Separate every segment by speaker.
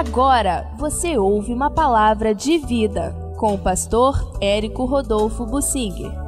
Speaker 1: Agora você ouve uma palavra de vida com o pastor Érico Rodolfo Bussinger.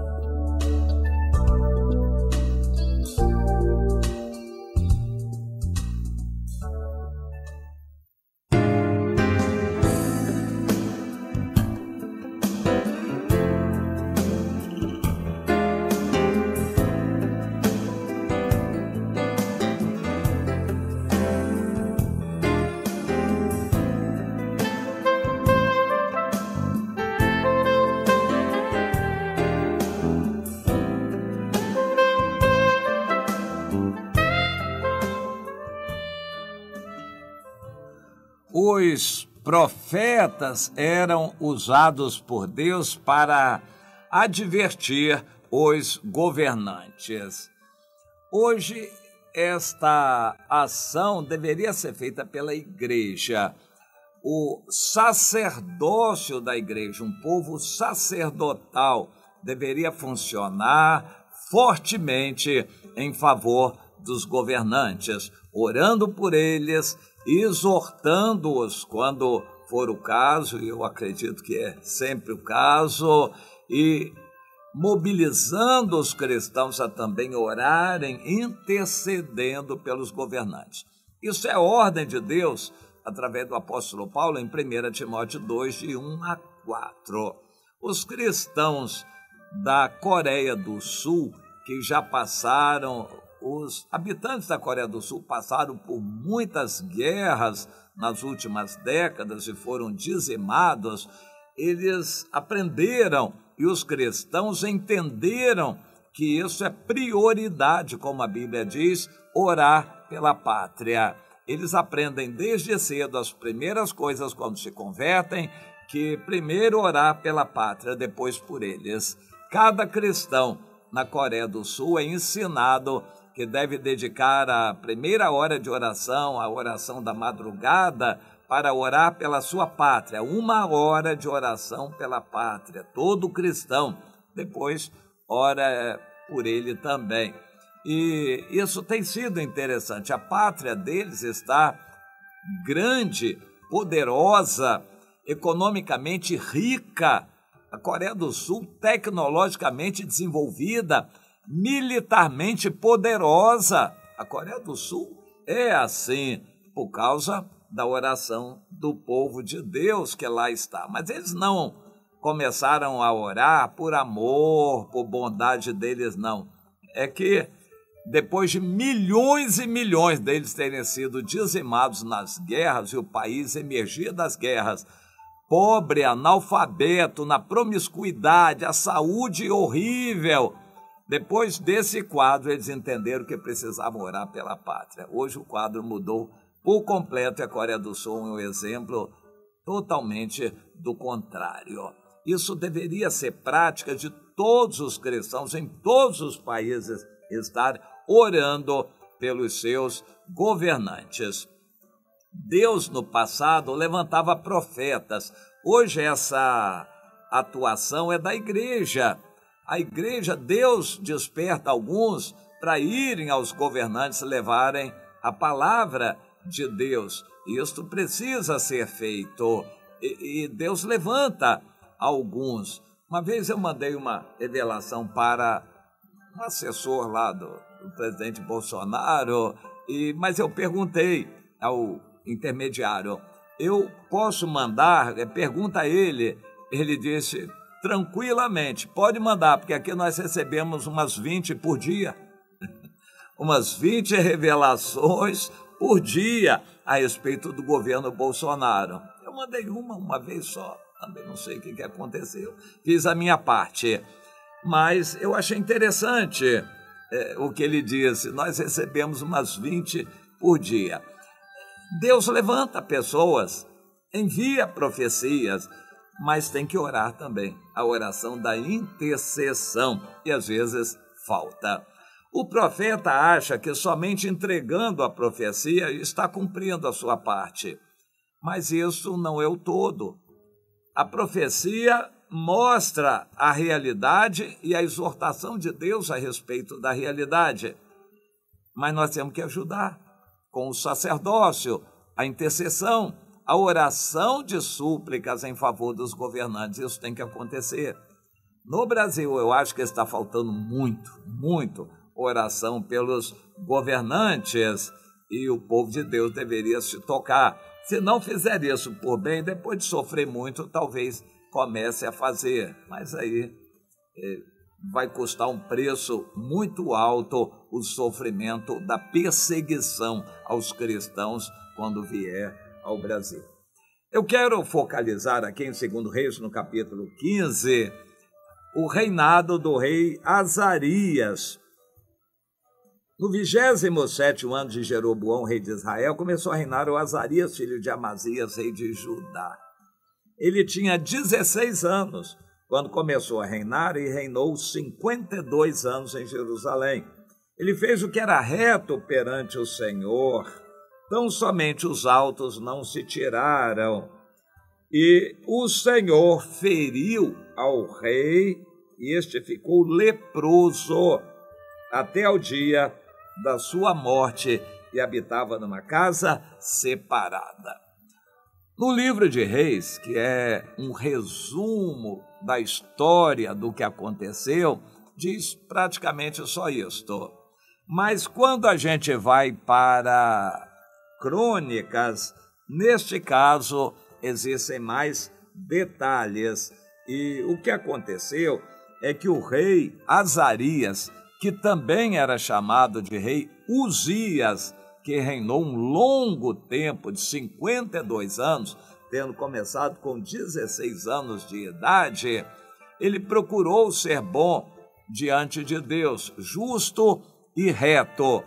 Speaker 2: Os profetas eram usados por Deus para advertir os governantes. Hoje, esta ação deveria ser feita pela igreja. O sacerdócio da igreja, um povo sacerdotal, deveria funcionar fortemente em favor dos governantes, orando por eles, exortando-os quando for o caso, e eu acredito que é sempre o caso, e mobilizando os cristãos a também orarem, intercedendo pelos governantes. Isso é ordem de Deus, através do apóstolo Paulo, em 1 Timóteo 2, de 1 a 4. Os cristãos da Coreia do Sul, que já passaram, os habitantes da Coreia do Sul passaram por muitas guerras nas últimas décadas e foram dizimados, eles aprenderam e os cristãos entenderam que isso é prioridade, como a Bíblia diz, orar pela pátria. Eles aprendem desde cedo as primeiras coisas quando se convertem, que primeiro orar pela pátria, depois por eles. Cada cristão na Coreia do Sul é ensinado que deve dedicar a primeira hora de oração, a oração da madrugada, para orar pela sua pátria. 1 hora de oração pela pátria. Todo cristão depois ora por ele também. E isso tem sido interessante. A pátria deles está grande, poderosa, economicamente rica. A Coreia do Sul, tecnologicamente desenvolvida, militarmente poderosa. A Coreia do Sul é assim por causa da oração do povo de Deus que lá está. Mas eles não começaram a orar por amor, por bondade deles, não. É que depois de milhões e milhões deles terem sido dizimados nas guerras e o país emergir das guerras, pobre, analfabeto, na promiscuidade, a saúde horrível. Depois desse quadro, eles entenderam que precisavam orar pela pátria. Hoje o quadro mudou por completo e a Coreia do Sul é um exemplo totalmente do contrário. Isso deveria ser prática de todos os cristãos em todos os países, estar orando pelos seus governantes. Deus, no passado, levantava profetas. Hoje essa atuação é da igreja. A igreja, Deus desperta alguns para irem aos governantes levarem a palavra de Deus. Isto precisa ser feito e Deus levanta alguns. Uma vez eu mandei uma revelação para um assessor lá do presidente Bolsonaro, mas eu perguntei ao intermediário, eu posso mandar? Pergunta a ele. Ele disse, tranquilamente, pode mandar, porque aqui nós recebemos umas 20 por dia. Umas 20 revelações por dia a respeito do governo Bolsonaro. Eu mandei uma vez só, também não sei o que aconteceu. Fiz a minha parte, mas eu achei interessante o que ele disse. Nós recebemos umas 20 por dia. Deus levanta pessoas, envia profecias, mas tem que orar também. A oração da intercessão, e às vezes falta. O profeta acha que somente entregando a profecia está cumprindo a sua parte. Mas isso não é o todo. A profecia mostra a realidade e a exortação de Deus a respeito da realidade. Mas nós temos que ajudar com o sacerdócio, a intercessão, a oração de súplicas em favor dos governantes. Isso tem que acontecer. No Brasil, eu acho que está faltando muito oração pelos governantes, e o povo de Deus deveria se tocar. Se não fizer isso por bem, depois de sofrer muito, talvez comece a fazer. Mas aí vai custar um preço muito alto o sofrimento da perseguição aos cristãos quando vier ao Brasil. Eu quero focalizar aqui em 2 Reis, no capítulo 15, o reinado do rei Azarias. No 27º ano de Jeroboão, rei de Israel, começou a reinar o Azarias, filho de Amazias, rei de Judá. Ele tinha 16 anos quando começou a reinar e reinou 52 anos em Jerusalém. Ele fez o que era reto perante o Senhor. Tão somente os altos não se tiraram. E o Senhor feriu ao rei, e este ficou leproso até o dia da sua morte, e habitava numa casa separada. No livro de Reis, que é um resumo da história do que aconteceu, diz praticamente só isto. Mas quando a gente vai para Crônicas, neste caso existem mais detalhes. E o que aconteceu é que o rei Azarias, que também era chamado de rei Uzias, que reinou um longo tempo de 52 anos, tendo começado com 16 anos de idade, ele procurou ser bom diante de Deus, justo e reto.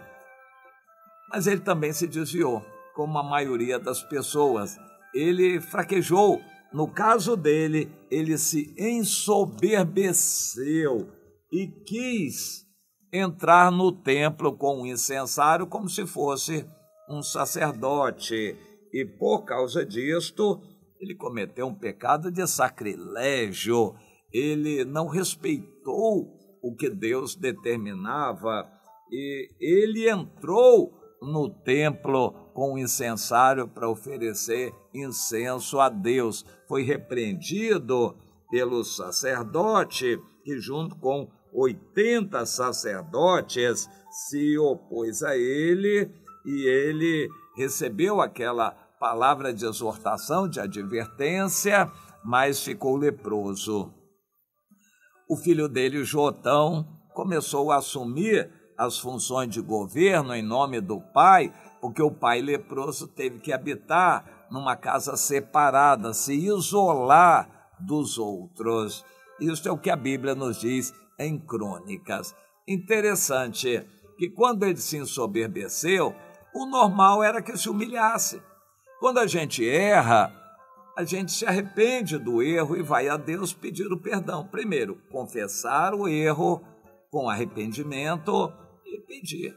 Speaker 2: Mas ele também se desviou, como a maioria das pessoas. Ele fraquejou. No caso dele, ele se ensoberbeceu e quis entrar no templo com um incensário como se fosse um sacerdote. E por causa disto, ele cometeu um pecado de sacrilégio. Ele não respeitou o que Deus determinava e ele entrou no templo com um incensário para oferecer incenso a Deus. Foi repreendido pelo sacerdote, que junto com 80 sacerdotes se opôs a ele, e ele recebeu aquela palavra de exortação, de advertência, mas ficou leproso. O filho dele, Jotão, começou a assumir as funções de governo em nome do pai, porque o pai leproso teve que habitar numa casa separada, se isolar dos outros. Isso é o que a Bíblia nos diz em Crônicas. Interessante que quando ele se ensoberbeceu, o normal era que se humilhasse. Quando a gente erra, a gente se arrepende do erro e vai a Deus pedir o perdão. Primeiro, confessar o erro com arrependimento e pedir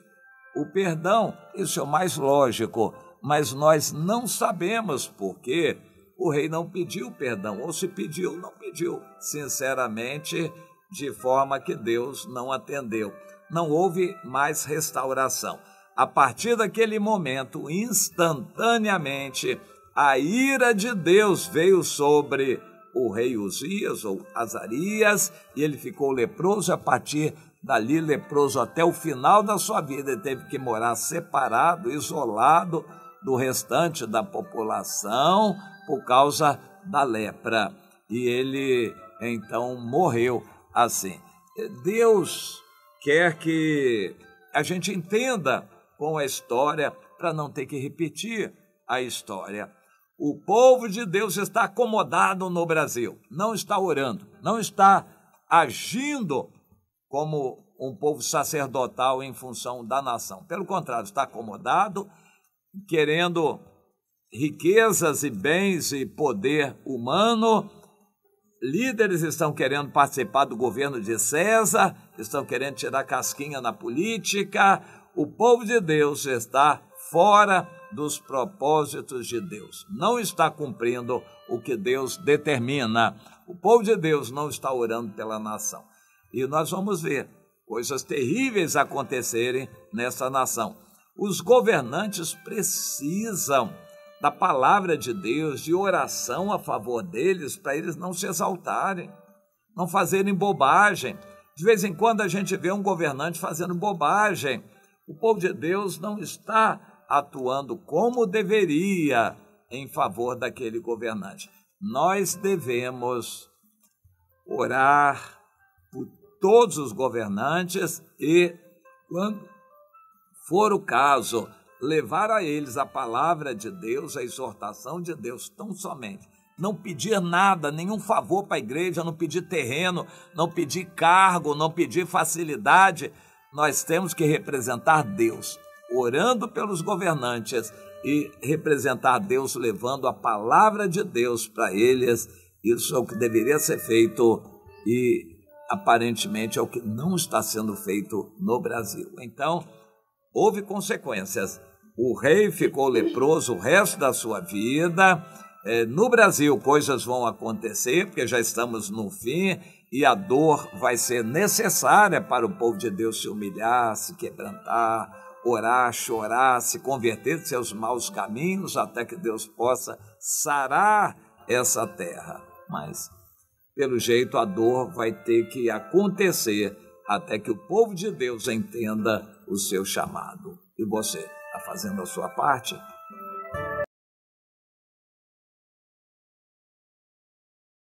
Speaker 2: o perdão. Isso é o mais lógico, mas nós não sabemos por que o rei não pediu perdão, ou se pediu, não pediu sinceramente, de forma que Deus não atendeu. Não houve mais restauração. A partir daquele momento, instantaneamente, a ira de Deus veio sobre o rei Uzias, ou Azarias, e ele ficou leproso. A partir dali, leproso até o final da sua vida. Ele teve que morar separado, isolado do restante da população por causa da lepra. E ele, então, morreu assim. Deus quer que a gente entenda com a história para não ter que repetir a história. O povo de Deus está acomodado no Brasil, não está orando, não está agindo como um povo sacerdotal em função da nação. Pelo contrário, está acomodado, querendo riquezas e bens e poder humano. Líderes estão querendo participar do governo de César, estão querendo tirar casquinha na política. O povo de Deus está fora dos propósitos de Deus, não está cumprindo o que Deus determina. O povo de Deus não está orando pela nação. E nós vamos ver coisas terríveis acontecerem nessa nação. Os governantes precisam da palavra de Deus, de oração a favor deles, para eles não se exaltarem, não fazerem bobagem. De vez em quando a gente vê um governante fazendo bobagem. O povo de Deus não está atuando como deveria em favor daquele governante. Nós devemos orar por todos os governantes e, quando for o caso, levar a eles a palavra de Deus, a exortação de Deus, tão somente. Não pedir nada, nenhum favor para a igreja, não pedir terreno, não pedir cargo, não pedir facilidade. Nós temos que representar Deus, orando pelos governantes e representar Deus levando a palavra de Deus para eles. Isso é o que deveria ser feito e aparentemente é o que não está sendo feito no Brasil. Então, houve consequências. O rei ficou leproso o resto da sua vida. No Brasil, coisas vão acontecer, porque já estamos no fim, e a dor vai ser necessária para o povo de Deus se humilhar, se quebrantar, orar, chorar, se converter de seus maus caminhos, até que Deus possa sarar essa terra. Mas, pelo jeito, a dor vai ter que acontecer até que o povo de Deus entenda o seu chamado. E você, está fazendo a sua parte?